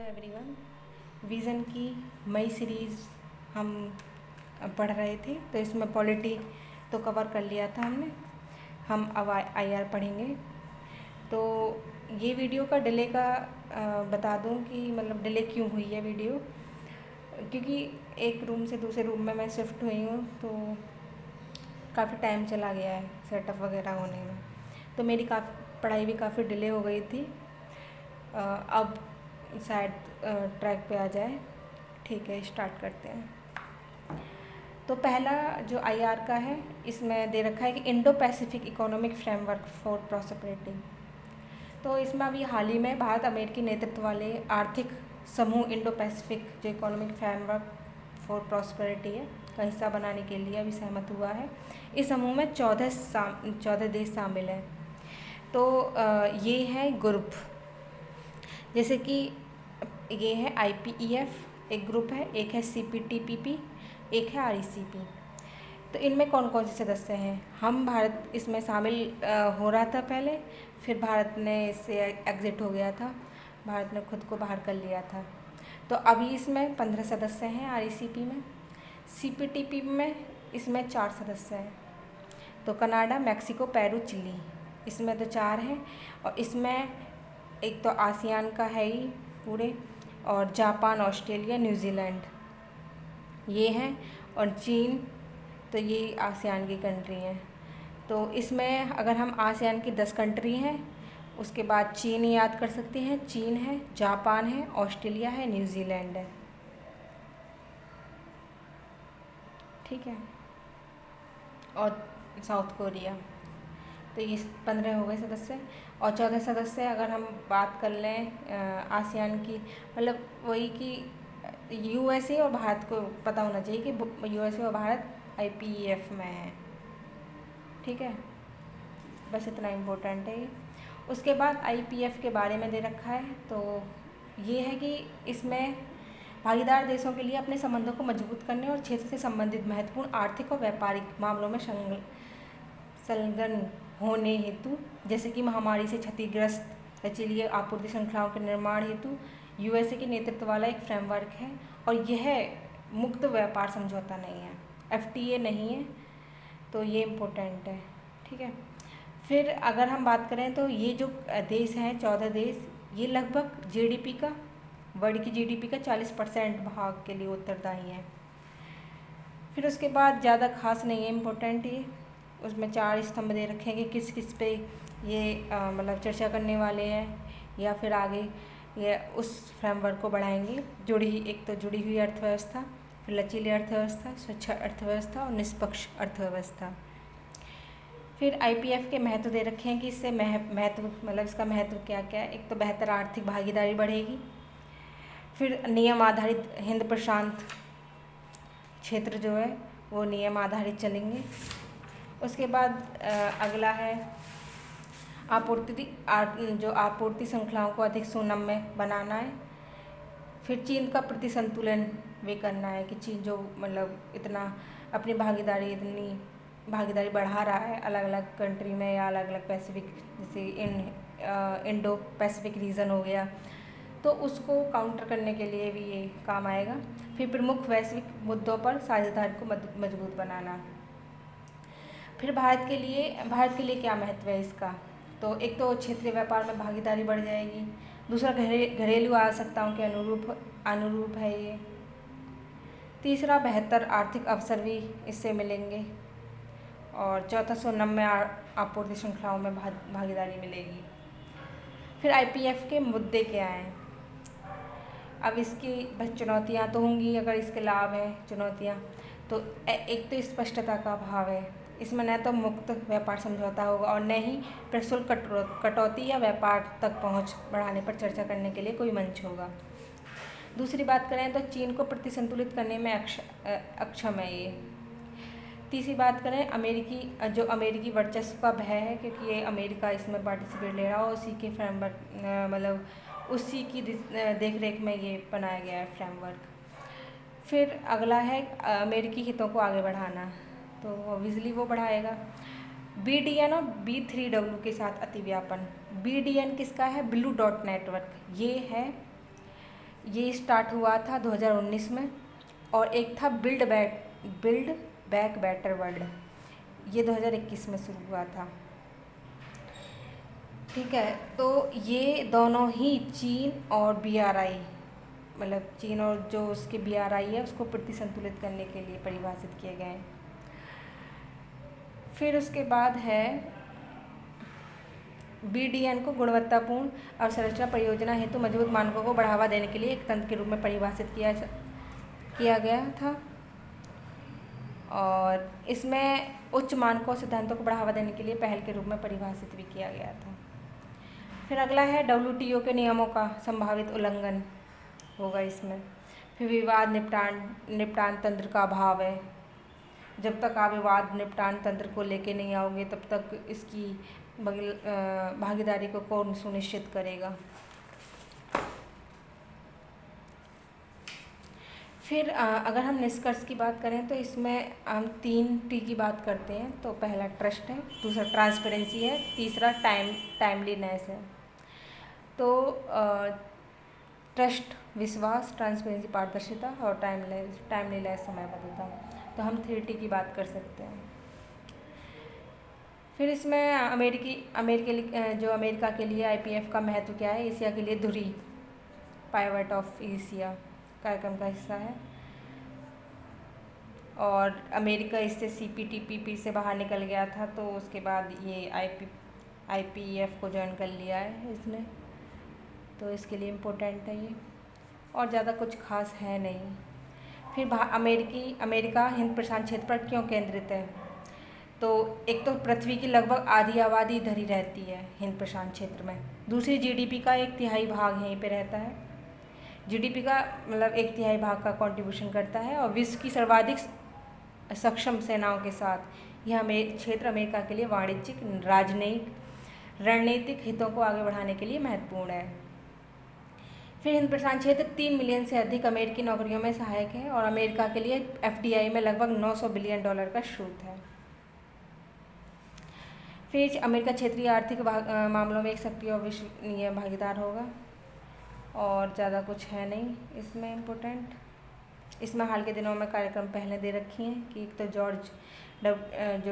Everyone, vision की मई series हम पढ़ रहे थे, तो इसमें पॉलिटी तो कवर कर लिया था हमने। हम अब आईआर पढ़ेंगे। तो ये वीडियो का डिले का बता दूं कि मतलब डिले क्यों हुई है वीडियो, क्योंकि एक रूम से दूसरे रूम में मैं शिफ्ट हुई हूँ, तो काफ़ी टाइम चला गया है सेटअप वगैरह होने में, तो मेरी पढ़ाई भी काफ़ी डिले हो गई थी। अब शायद ट्रैक पे आ जाए। ठीक है, स्टार्ट करते हैं। तो पहला जो आईआर का है, इसमें दे रखा है कि Indo Pacific economic framework for prosperity. तो इसमें अभी हाल ही में भारत अमेरिकी नेतृत्व वाले आर्थिक समूह इंडो पैसिफिक जो इकोनॉमिक फ्रेमवर्क फॉर प्रॉस्पेरिटी है का हिस्सा बनाने के लिए अभी सहमत हुआ है। इस समूह में 14 देश शामिल हैं। तो ये है ग्रुप, जैसे कि ये है IPEF एक ग्रुप है, एक है CPTPP, एक है RECP। तो इनमें कौन कौन से सदस्य हैं? हम भारत इसमें शामिल हो रहा था पहले, फिर भारत ने इससे एग्जिट हो गया था, भारत ने खुद को बाहर कर लिया था। तो अभी इसमें 15 सदस्य हैं RECP में। CPTP में इसमें 4 सदस्य हैं, तो कनाडा, मैक्सिको, पेरू, चिली, इसमें तो 4 हैं। और इसमें एक तो आसियान का है ही पूरे, और जापान, ऑस्ट्रेलिया, न्यूजीलैंड ये हैं, और चीन, तो ये आसियान की कंट्री हैं। तो इसमें अगर हम आसियान की 10 कंट्री हैं, उसके बाद चीन याद कर सकते हैं। चीन है, जापान है, ऑस्ट्रेलिया है, न्यूजीलैंड है। ठीक है, और साउथ कोरिया। तो ये 15 हो गए सदस्य। और 14 सदस्य अगर हम बात कर लें आसियान की, मतलब वही कि USA और भारत को पता होना चाहिए कि USA और भारत IPEF में है। ठीक है, बस इतना इम्पोर्टेंट है ये। उसके बाद IPEF के बारे में दे रखा है, तो ये है कि इसमें भागीदार देशों के लिए अपने संबंधों को मजबूत करने और क्षेत्र से संबंधित महत्वपूर्ण आर्थिक और व्यापारिक मामलों में संलग्न होने हेतु, जैसे कि महामारी से क्षतिग्रस्त लचीली आपूर्ति श्रृंखलाओं के निर्माण हेतु USA के नेतृत्व वाला एक फ्रेमवर्क है। और यह मुक्त व्यापार समझौता नहीं है, FTA नहीं है, तो ये इम्पोर्टेंट है। ठीक है, फिर अगर हम बात करें तो ये जो देश हैं 14 देश, ये लगभग GDP का, वर्ल्ड की GDP का 40% भाग के लिए उत्तरदायी हैं। फिर उसके बाद ज़्यादा खास नहीं है, इम्पोर्टेंट ये। उसमें 4 स्तंभ दे रखे हैं कि किस किस पे ये मतलब चर्चा करने वाले हैं, या फिर आगे ये उस फ्रेमवर्क को बढ़ाएंगे। एक तो जुड़ी हुई अर्थव्यवस्था, फिर लचीली अर्थव्यवस्था, स्वच्छ अर्थव्यवस्था और निष्पक्ष अर्थव्यवस्था। फिर IPEF के महत्व दे रखे हैं कि इससे महत्व मतलब इसका महत्व क्या क्या है। एक तो बेहतर आर्थिक भागीदारी बढ़ेगी, फिर नियम आधारित हिंद प्रशांत क्षेत्र जो है वो नियम आधारित चलेंगे। उसके बाद अगला है आपूर्ति श्रृंखलाओं को अधिक सुगम्य बनाना है। फिर चीन का प्रति संतुलन भी करना है कि चीन जो मतलब इतनी भागीदारी बढ़ा रहा है अलग अलग कंट्री में, या अलग अलग पैसिफिक, जैसे इंडो पैसिफिक रीजन हो गया, तो उसको काउंटर करने के लिए भी ये काम आएगा। फिर प्रमुख वैश्विक मुद्दों पर साझेदारी को मजबूत बनाना। फिर भारत के लिए क्या महत्व है इसका? तो एक तो क्षेत्रीय व्यापार में भागीदारी बढ़ जाएगी, दूसरा घरेलू आवश्यकताओं के अनुरूप है ये, तीसरा बेहतर आर्थिक अवसर भी इससे मिलेंगे, और चौथा सुगम्य आपूर्ति श्रृंखलाओं में भागीदारी मिलेगी। फिर IPEF के मुद्दे क्या हैं? अब इसकी बस चुनौतियाँ तो होंगी, अगर इसके लाभ हैं चुनौतियाँ, तो एक तो स्पष्टता का अभाव है। इसमें न तो मुक्त व्यापार समझौता होगा, और न ही प्रशुल्क कटौती या व्यापार तक पहुंच बढ़ाने पर चर्चा करने के लिए कोई मंच होगा। दूसरी बात करें तो चीन को प्रतिसंतुलित करने में अक्षम है ये। तीसरी बात करें अमेरिकी वर्चस्व का भय है, क्योंकि ये अमेरिका इसमें पार्टिसिपेट ले रहा हो, उसी के फ्रेमवर्क मतलब उसी की देख रेख में ये बनाया गया है फ्रेमवर्क। फिर अगला है अमेरिकी हितों को आगे बढ़ाना, तो ऑब्वियसली वो बढ़ाएगा। BDN और B3W के साथ अतिव्यापन। BDN किसका है? Blue dot network. ये है ये स्टार्ट हुआ था 2019 में, और एक था बिल्ड बैक बेटर वर्ल्ड, ये 2021 में शुरू हुआ था। ठीक है, तो ये दोनों ही चीन और BRI, मतलब चीन और जो उसके BRI है उसको प्रति संतुलित करने के लिए परिभाषित किए गए हैं। फिर उसके बाद है BDN को गुणवत्तापूर्ण अवसंरचना परियोजना हेतु मजबूत मानकों को बढ़ावा देने के लिए एक तंत्र के रूप में परिभाषित किया गया था, और इसमें उच्च मानकों सिद्धांतों को बढ़ावा देने के लिए पहल के रूप में परिभाषित भी किया गया था। फिर अगला है WTO के नियमों का संभावित उल्लंघन होगा इसमें। फिर विवाद निपटान तंत्र का अभाव है, जब तक आप विवाद निपटान तंत्र को लेके नहीं आओगे तब तक इसकी भागीदारी को कौन सुनिश्चित करेगा। फिर अगर हम निष्कर्ष की बात करें तो इसमें हम 3T की बात करते हैं। तो पहला ट्रस्ट है, दूसरा ट्रांसपेरेंसी है, तीसरा टाइमलीनेस है। तो ट्रस्ट विश्वास, ट्रांसपेरेंसी पारदर्शिता, और टाइमलीनेस समयबद्धता। तो हम 3T की बात कर सकते हैं। फिर इसमें अमेरिका के लिए IPF का महत्व क्या है। एशिया के लिए धुरी, पाइवट ऑफ एशिया कार्यक्रम का हिस्सा है, और अमेरिका इससे CPTPP से बाहर निकल गया था, तो उसके बाद ये IPF को ज्वाइन कर लिया है इसने, तो इसके लिए इम्पोर्टेंट है ये, और ज़्यादा कुछ खास है नहीं। फिर अमेरिका हिंद प्रशांत क्षेत्र पर क्यों केंद्रित है। तो एक तो पृथ्वी की लगभग आधी आबादी इधर ही रहती है हिंद प्रशांत क्षेत्र में, दूसरी GDP का 1/3 भाग यहीं पे रहता है, GDP का मतलब 1/3 भाग का कंट्रीब्यूशन करता है, और विश्व की सर्वाधिक सक्षम सेनाओं के साथ यह क्षेत्र अमेरिका के लिए वाणिज्यिक, राजनयिक, रणनीतिक हितों को आगे बढ़ाने के लिए महत्वपूर्ण है। फिर हिंद प्रशांत क्षेत्र 3 मिलियन से अधिक अमेरिकी नौकरियों में सहायक है, और अमेरिका के लिए FDI में लगभग $900 बिलियन का स्रोत है। फिर अमेरिका क्षेत्रीय आर्थिक मामलों में एक सक्रिय और विश्वसनीय भागीदार होगा, और ज़्यादा कुछ है नहीं इसमें इम्पोर्टेंट। इसमें हाल के दिनों में कार्यक्रम पहले दे रखी हैं कि एक तो जो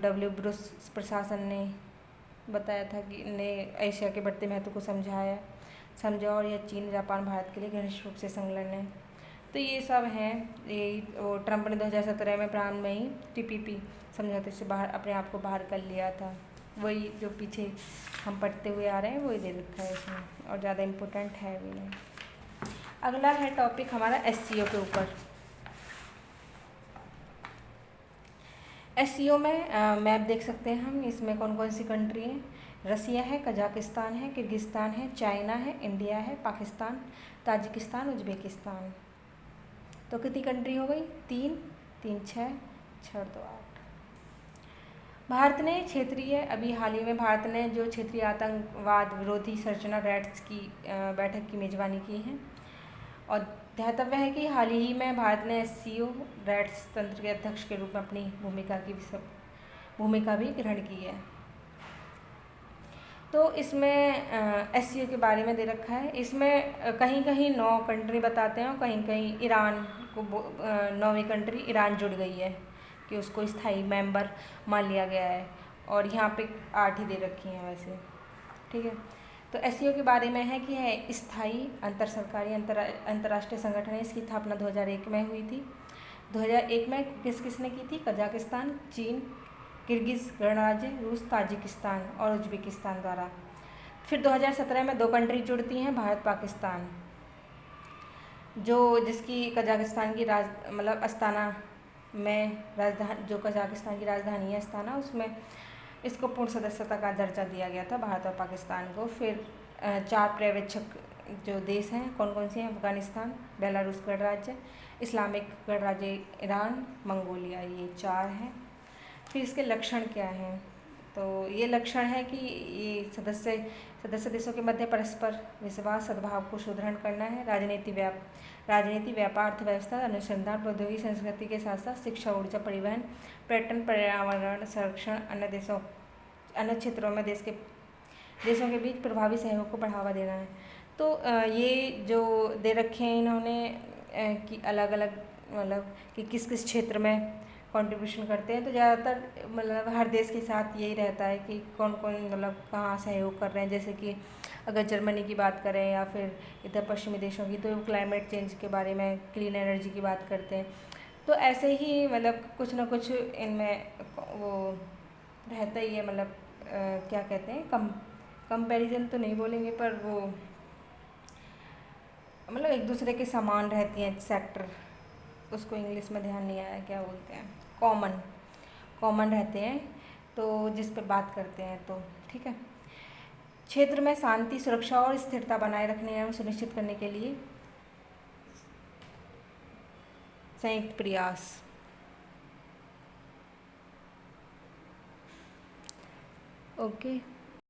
W बुश प्रशासन ने बताया था कि ने एशिया के बढ़ते महत्व को समझा, और यह चीन, जापान, भारत के लिए घनिष्ठ रूप से संलग्न है। तो ये सब हैं। यही वो ट्रंप ने 2017 में प्रारंभ में ही TPP समझौते से अपने आप को बाहर कर लिया था, वही जो पीछे हम पढ़ते हुए आ रहे हैं वही दे रखा है इसमें, और ज़्यादा इम्पोर्टेंट है भी नहीं। अगला है टॉपिक हमारा SCO के ऊपर। SCO में मैप देख सकते हैं हम, इसमें कौन कौन सी कंट्री है। रसिया है, कजाकिस्तान है, किर्गिस्तान है, चाइना है, इंडिया है, पाकिस्तान, ताजिकिस्तान, उज्बेकिस्तान। तो कितनी कंट्री हो गई, 3, 3, 6, 6, 2, 8। भारत ने अभी हाल ही में भारत ने जो क्षेत्रीय आतंकवाद विरोधी संरचना रैट्स की बैठक की मेजबानी की है, और ध्यातव्य है कि हाल ही में भारत ने SCO रैट्स तंत्र के अध्यक्ष के रूप में अपनी भूमिका भी ग्रहण की है। तो इसमें SCO के बारे में दे रखा है। इसमें कहीं कहीं 9 कंट्री बताते हैं, और कहीं कहीं ईरान को 9वीं कंट्री ईरान जुड़ गई है कि उसको स्थायी मेंबर मान लिया गया है, और यहाँ पे 8 ही दे रखी हैं वैसे। ठीक है, तो SCO के बारे में है कि है स्थायी अंतरसरकारी अंतर्राष्ट्रीय संगठन है। इसकी स्थापना 2001 में हुई थी। 2001 में किसने की थी, कजाकिस्तान, चीन, किर्गिज गणराज्य, रूस, ताजिकिस्तान और उज्बेकिस्तान द्वारा। फिर 2017 में 2 कंट्री जुड़ती हैं, भारत, पाकिस्तान, जिसकी कजाकिस्तान की अस्ताना में जो कजाकिस्तान की राजधानी है अस्ताना, उसमें इसको पूर्ण सदस्यता का दर्जा दिया गया था भारत और पाकिस्तान को। फिर 4 पर्यवेक्षक जो देश हैं कौन कौन से हैं, अफगानिस्तान, बेलारूस गणराज्य, इस्लामिक गणराज्य ईरान, मंगोलिया, ये 4 हैं। फिर इसके लक्षण क्या हैं, तो ये लक्षण है कि ये सदस्य देशों के मध्य परस्पर विश्वास, सद्भाव को सुदृढ़ करना है। राजनीति, व्यापार, अर्थव्यवस्था, अनुसंधान, प्रौद्योगिकी, संस्कृति के साथ साथ शिक्षा, ऊर्जा, परिवहन, पर्यटन, पर्यावरण संरक्षण, अन्य क्षेत्रों में देशों के बीच प्रभावी सहयोग को बढ़ावा देना है। तो ये जो दे रखे हैं इन्होंने कि अलग अलग मतलब कि किस किस क्षेत्र में कंट्रीब्यूशन करते हैं, तो ज़्यादातर मतलब हर देश के साथ यही रहता है कि कौन कौन मतलब कहाँ सहयोग कर रहे हैं। जैसे कि अगर जर्मनी की बात करें या फिर इधर पश्चिमी देशों की, तो क्लाइमेट चेंज के बारे में, क्लीन एनर्जी की बात करते हैं। तो ऐसे ही मतलब कुछ ना कुछ इनमें वो रहता ही है, मतलब क्या कहते हैं, कंपैरिजन तो नहीं बोलेंगे, पर वो मतलब एक दूसरे के समान रहती हैं सेक्टर, उसको इंग्लिश में ध्यान नहीं आया क्या बोलते हैं, कॉमन कॉमन रहते हैं। तो जिस पर बात करते हैं, तो ठीक है। क्षेत्र में शांति, सुरक्षा और स्थिरता बनाए रखने एवं सुनिश्चित करने के लिए संयुक्त प्रयास। ओके।